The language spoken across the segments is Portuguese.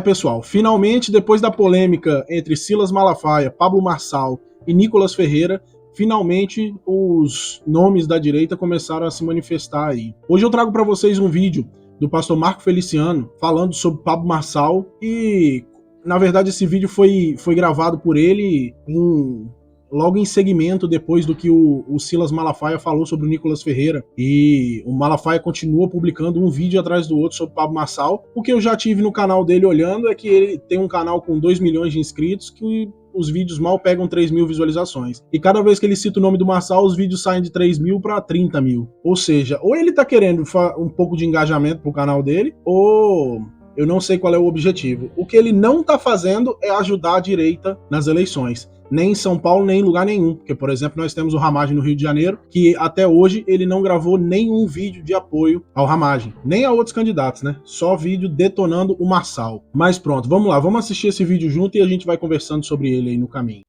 Pessoal, finalmente, depois da polêmica entre Silas Malafaia, Pablo Marçal e Nicolas Ferreira, finalmente os nomes da direita começaram a se manifestar aí. Hoje eu trago para vocês um vídeo do pastor Marco Feliciano falando sobre Pablo Marçal e, na verdade, esse vídeo foi gravado por ele logo em segmento depois do que o Silas Malafaia falou sobre o Nicolas Ferreira, e o Malafaia continua publicando um vídeo atrás do outro sobre o Pablo Marçal. O que eu já tive no canal dele olhando é que ele tem um canal com 2 milhões de inscritos que os vídeos mal pegam 3 mil visualizações. E cada vez que ele cita o nome do Marçal, os vídeos saem de 3 mil para 30 mil. Ou seja, ou ele tá querendo um pouco de engajamento pro canal dele, ou eu não sei qual é o objetivo. O que ele não tá fazendo é ajudar a direita nas eleições. Nem em São Paulo, nem em lugar nenhum. Porque, por exemplo, nós temos o Ramagem no Rio de Janeiro, que até hoje ele não gravou nenhum vídeo de apoio ao Ramagem. Nem a outros candidatos, né? Só vídeo detonando o Marçal. Mas pronto, vamos lá. Vamos assistir esse vídeo junto e a gente vai conversando sobre ele aí no caminho.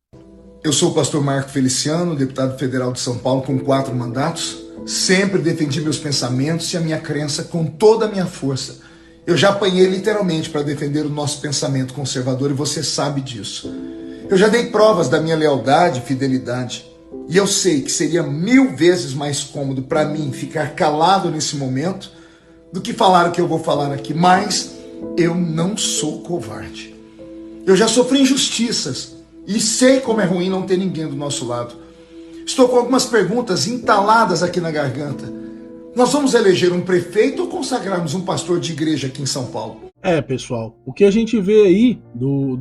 Eu sou o pastor Marco Feliciano, deputado federal de São Paulo com 4 mandatos. Sempre defendi meus pensamentos e a minha crença com toda a minha força. Eu já apanhei literalmente para defender o nosso pensamento conservador e você sabe disso. Eu já dei provas da minha lealdade e fidelidade. E eu sei que seria 1000 vezes mais cômodo para mim ficar calado nesse momento do que falar o que eu vou falar aqui. Mas eu não sou covarde. Eu já sofri injustiças e sei como é ruim não ter ninguém do nosso lado. Estou com algumas perguntas entaladas aqui na garganta. Nós vamos eleger um prefeito ou consagrarmos um pastor de igreja aqui em São Paulo? Pessoal, o que a gente vê aí do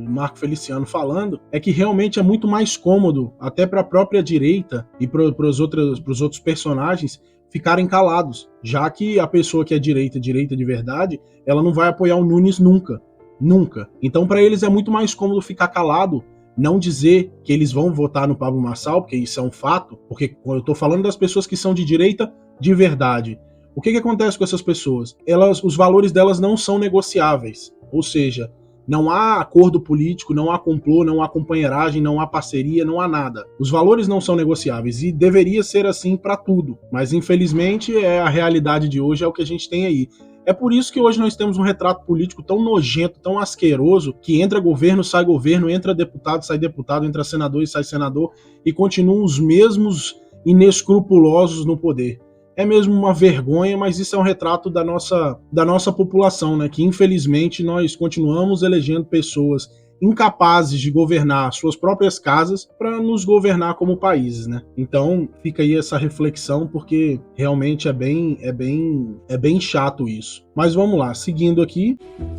Marco Feliciano falando é que realmente é muito mais cômodo, até para a própria direita e para os outros personagens, ficarem calados, já que a pessoa que é direita de verdade, ela não vai apoiar o Nunes nunca. Nunca. Então, para eles é muito mais cômodo ficar calado, não dizer que eles vão votar no Pablo Marçal, porque isso é um fato, porque eu estou falando das pessoas que são de direita de verdade. O que acontece com essas pessoas? Os valores delas não são negociáveis, ou seja, não há acordo político, não há complô, não há companheiragem, não há parceria, não há nada. Os valores não são negociáveis e deveria ser assim para tudo, mas infelizmente a realidade de hoje é o que a gente tem aí. É por isso que hoje nós temos um retrato político tão nojento, tão asqueroso, que entra governo, sai governo, entra deputado, sai deputado, entra senador e sai senador, e continuam os mesmos inescrupulosos no poder. É mesmo uma vergonha, mas isso é um retrato da nossa população, né? Que infelizmente nós continuamos elegendo pessoas incapazes de governar suas próprias casas para nos governar como países, né? Então fica aí essa reflexão, porque realmente é bem chato isso. Mas vamos lá, seguindo aqui.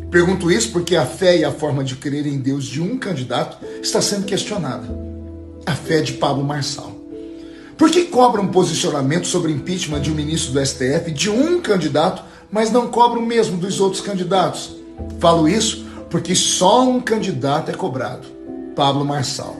Pergunto isso porque a fé e a forma de crer em Deus de um candidato está sendo questionada. A fé de Pablo Marçal. Por que cobra um posicionamento sobre impeachment de um ministro do STF de um candidato, mas não cobra o mesmo dos outros candidatos? Falo isso porque só um candidato é cobrado. Pablo Marçal.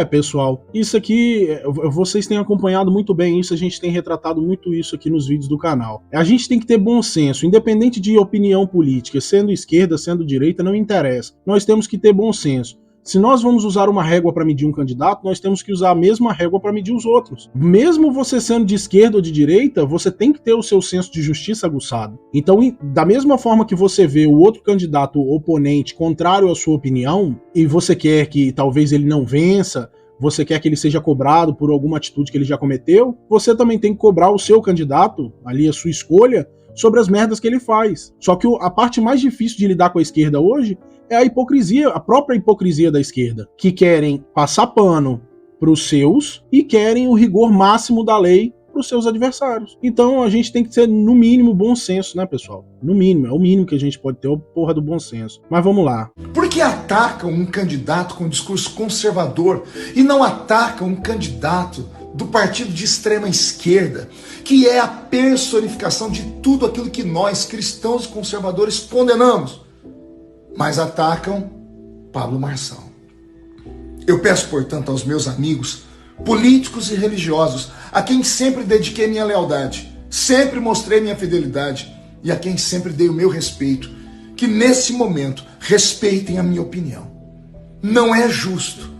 Pessoal, isso aqui, vocês têm acompanhado muito bem isso, a gente tem retratado muito isso aqui nos vídeos do canal. A gente tem que ter bom senso, independente de opinião política, sendo esquerda, sendo direita, não interessa. Nós temos que ter bom senso. Se nós vamos usar uma régua para medir um candidato, nós temos que usar a mesma régua para medir os outros. Mesmo você sendo de esquerda ou de direita, você tem que ter o seu senso de justiça aguçado. Então, da mesma forma que você vê o outro candidato oponente contrário à sua opinião, e você quer que talvez ele não vença, você quer que ele seja cobrado por alguma atitude que ele já cometeu, você também tem que cobrar o seu candidato, ali a sua escolha, sobre as merdas que ele faz. Só que a parte mais difícil de lidar com a esquerda hoje é a hipocrisia, a própria hipocrisia da esquerda, que querem passar pano para os seus e querem o rigor máximo da lei para os seus adversários. Então a gente tem que ter, no mínimo, bom senso, né, pessoal? No mínimo, é o mínimo que a gente pode ter, a porra do bom senso. Mas vamos lá. Por que atacam um candidato com discurso conservador e não atacam um candidato do partido de extrema esquerda, que é a personificação de tudo aquilo que nós, cristãos e conservadores, condenamos? Mas atacam Pablo Marçal. Eu peço, portanto, aos meus amigos políticos e religiosos, a quem sempre dediquei minha lealdade, sempre mostrei minha fidelidade e a quem sempre dei o meu respeito, que nesse momento respeitem a minha opinião. Não é justo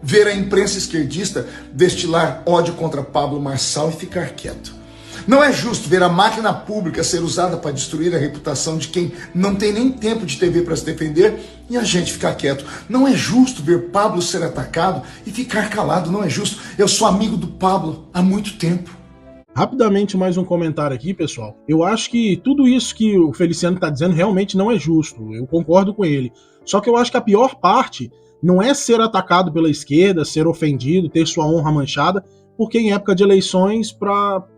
ver a imprensa esquerdista destilar ódio contra Pablo Marçal e ficar quieto. Não é justo ver a máquina pública ser usada para destruir a reputação de quem não tem nem tempo de TV para se defender e a gente ficar quieto. Não é justo ver Pablo ser atacado e ficar calado. Não é justo. Eu sou amigo do Pablo há muito tempo. Rapidamente, mais um comentário aqui, pessoal. Eu acho que tudo isso que o Feliciano está dizendo realmente não é justo. Eu concordo com ele. Só que eu acho que a pior parte não é ser atacado pela esquerda, ser ofendido, ter sua honra manchada, porque em época de eleições,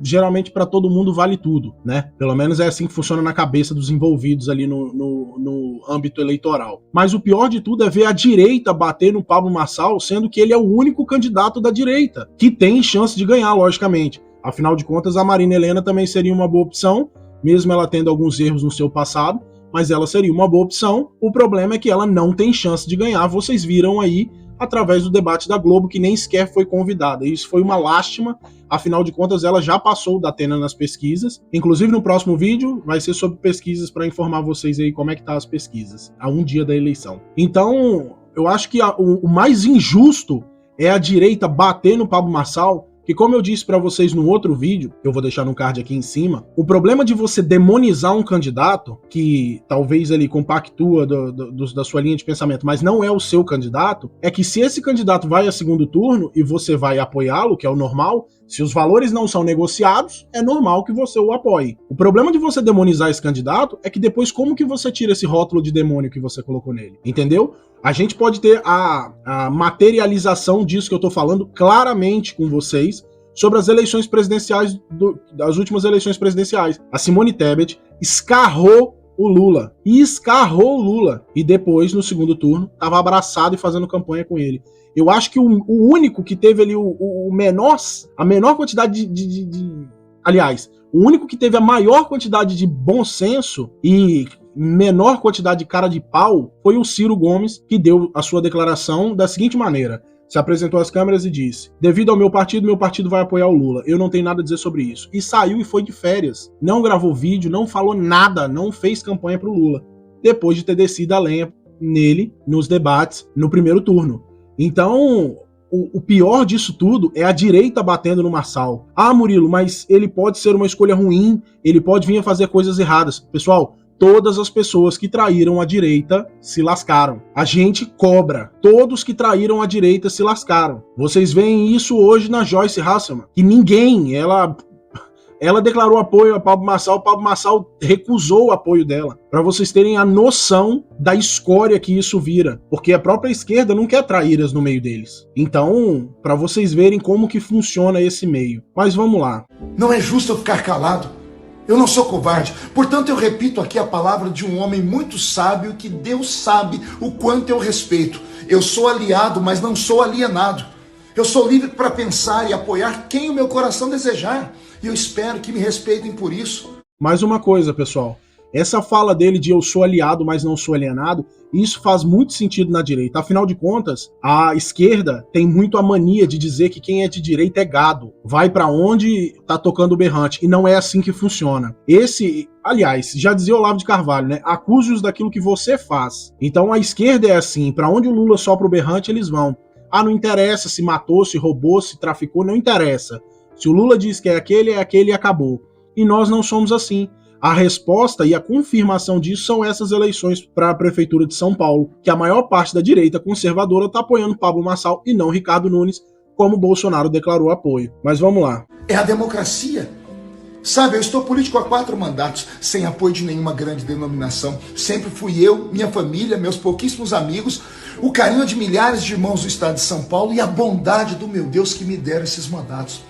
geralmente para todo mundo vale tudo, né? Pelo menos é assim que funciona na cabeça dos envolvidos ali no âmbito eleitoral. Mas o pior de tudo é ver a direita bater no Pablo Marçal, sendo que ele é o único candidato da direita, que tem chance de ganhar, logicamente. Afinal de contas, a Marina Helena também seria uma boa opção, mesmo ela tendo alguns erros no seu passado, mas ela seria uma boa opção. O problema é que ela não tem chance de ganhar, vocês viram aí, através do debate da Globo, que nem sequer foi convidada. Isso foi uma lástima, afinal de contas ela já passou da Atena nas pesquisas. Inclusive no próximo vídeo vai ser sobre pesquisas para informar vocês aí como é que tá as pesquisas, a um dia da eleição. Então, eu acho que o mais injusto é a direita bater no Pablo Marçal, que como eu disse para vocês no outro vídeo, eu vou deixar no card aqui em cima, o problema de você demonizar um candidato, que talvez ele compactua da sua linha de pensamento, mas não é o seu candidato, é que se esse candidato vai a segundo turno e você vai apoiá-lo, que é o normal, se os valores não são negociados, é normal que você o apoie. O problema de você demonizar esse candidato é que depois como que você tira esse rótulo de demônio que você colocou nele, entendeu? A gente pode ter a materialização disso que eu tô falando claramente com vocês sobre as eleições presidenciais, das últimas eleições presidenciais. A Simone Tebet escarrou o Lula. E depois, no segundo turno, estava abraçado e fazendo campanha com ele. Eu acho que o único que teve ali a menor quantidade aliás, o único que teve a maior quantidade de bom senso e menor quantidade de cara de pau foi o Ciro Gomes, que deu a sua declaração da seguinte maneira: se apresentou às câmeras e disse: devido ao meu partido vai apoiar o Lula, eu não tenho nada a dizer sobre isso. E saiu e foi de férias, não gravou vídeo, não falou nada, não fez campanha pro Lula, depois de ter descido a lenha nele nos debates no primeiro turno. Então, o pior disso tudo é a direita batendo no Marçal. Ah, Murilo, mas ele pode ser uma escolha ruim, ele pode vir a fazer coisas erradas. Pessoal, todas as pessoas que traíram a direita se lascaram. A gente cobra. Todos que traíram a direita se lascaram. Vocês veem isso hoje na Joyce Hasselman, que ninguém, ela declarou apoio a Pablo Marçal, o Pablo Marçal recusou o apoio dela. Para vocês terem a noção da escória que isso vira. Porque a própria esquerda não quer traíras no meio deles. Então, para vocês verem como que funciona esse meio. Mas vamos lá. Não é justo eu ficar calado. Eu não sou covarde. Portanto, eu repito aqui a palavra de um homem muito sábio que Deus sabe o quanto eu respeito. Eu sou aliado, mas não sou alienado. Eu sou livre para pensar e apoiar quem o meu coração desejar. E eu espero que me respeitem por isso. Mais uma coisa, pessoal. Essa fala dele de eu sou aliado, mas não sou alienado, isso faz muito sentido na direita. Afinal de contas, a esquerda tem muito a mania de dizer que quem é de direita é gado. Vai pra onde tá tocando o berrante. E não é assim que funciona. Aliás, já dizia Olavo de Carvalho, né? Acuse-os daquilo que você faz. Então a esquerda é assim. Pra onde o Lula sopra o berrante, eles vão. Ah, não interessa se matou, se roubou, se traficou, não interessa. Se o Lula diz que é aquele e acabou. E nós não somos assim. A resposta e a confirmação disso são essas eleições para a Prefeitura de São Paulo, que a maior parte da direita conservadora está apoiando Pablo Marçal e não Ricardo Nunes, como Bolsonaro declarou apoio. Mas vamos lá. É a democracia. Sabe, eu estou político há 4 mandatos, sem apoio de nenhuma grande denominação. Sempre fui eu, minha família, meus pouquíssimos amigos, o carinho de milhares de irmãos do estado de São Paulo e a bondade do meu Deus que me deram esses mandatos.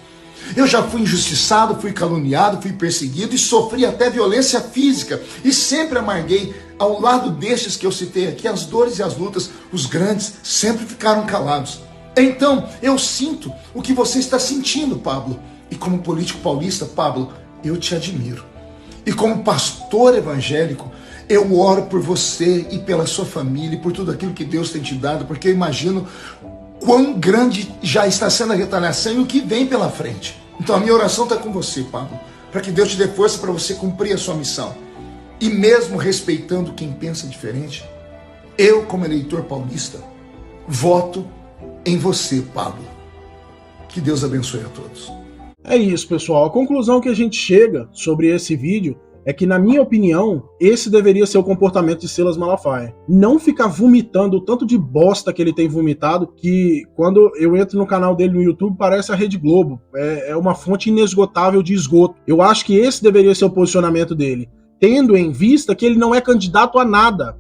Eu já fui injustiçado, fui caluniado, fui perseguido e sofri até violência física. E sempre amarguei, ao lado destes que eu citei aqui, as dores e as lutas. Os grandes sempre ficaram calados. Então, eu sinto o que você está sentindo, Pablo. E como político paulista, Pablo, eu te admiro. E como pastor evangélico, eu oro por você e pela sua família e por tudo aquilo que Deus tem te dado, porque eu imagino quão grande já está sendo a retaliação e o que vem pela frente. Então a minha oração está com você, Pablo, para que Deus te dê força para você cumprir a sua missão. E mesmo respeitando quem pensa diferente, eu, como eleitor paulista, voto em você, Pablo. Que Deus abençoe a todos. É isso, pessoal. A conclusão que a gente chega sobre esse vídeo é que, na minha opinião, esse deveria ser o comportamento de Silas Malafaia. Não ficar vomitando o tanto de bosta que ele tem vomitado, que quando eu entro no canal dele no YouTube parece a Rede Globo. É uma fonte inesgotável de esgoto. Eu acho que esse deveria ser o posicionamento dele, tendo em vista que ele não é candidato a nada.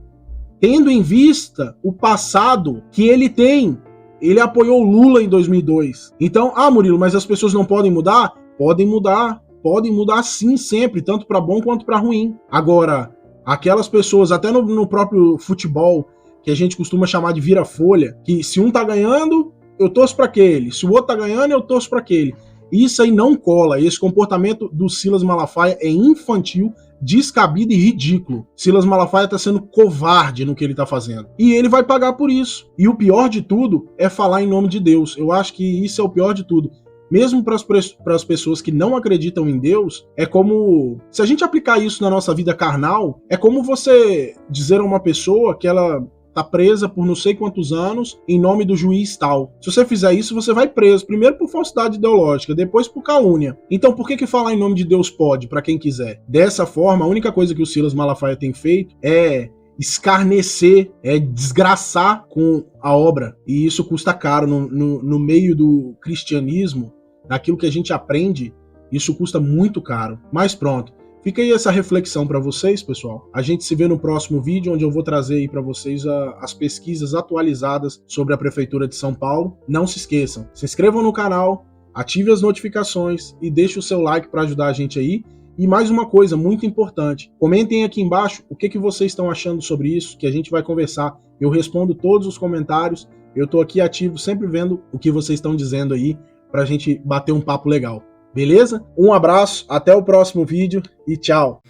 Tendo em vista o passado que ele tem. Ele apoiou o Lula em 2002. Então, Murilo, mas as pessoas não podem mudar? Podem mudar sim, sempre, tanto para bom quanto para ruim. Agora, aquelas pessoas, até no próprio futebol, que a gente costuma chamar de vira-folha, que se um tá ganhando, eu torço para aquele. Se o outro tá ganhando, eu torço para aquele. Isso aí não cola. Esse comportamento do Silas Malafaia é infantil, descabido e ridículo. Silas Malafaia tá sendo covarde no que ele tá fazendo. E ele vai pagar por isso. E o pior de tudo é falar em nome de Deus. Eu acho que isso é o pior de tudo. Mesmo para as pessoas que não acreditam em Deus, é como... Se a gente aplicar isso na nossa vida carnal, é como você dizer a uma pessoa que ela tá presa por não sei quantos anos em nome do juiz tal. Se você fizer isso, você vai preso. Primeiro por falsidade ideológica, depois por calúnia. Então por que falar em nome de Deus pode, para quem quiser? Dessa forma, a única coisa que o Silas Malafaia tem feito é escarnecer, é desgraçar com a obra. E isso custa caro no meio do cristianismo, daquilo que a gente aprende, isso custa muito caro. Mas pronto. Fica aí essa reflexão para vocês, pessoal. A gente se vê no próximo vídeo, onde eu vou trazer aí para vocês as pesquisas atualizadas sobre a Prefeitura de São Paulo. Não se esqueçam, se inscrevam no canal, ative as notificações e deixe o seu like para ajudar a gente aí. E mais uma coisa muito importante, comentem aqui embaixo o que vocês estão achando sobre isso, que a gente vai conversar. Eu respondo todos os comentários, eu tô aqui ativo, sempre vendo o que vocês estão dizendo aí, pra gente bater um papo legal. Beleza? Um abraço, até o próximo vídeo e tchau!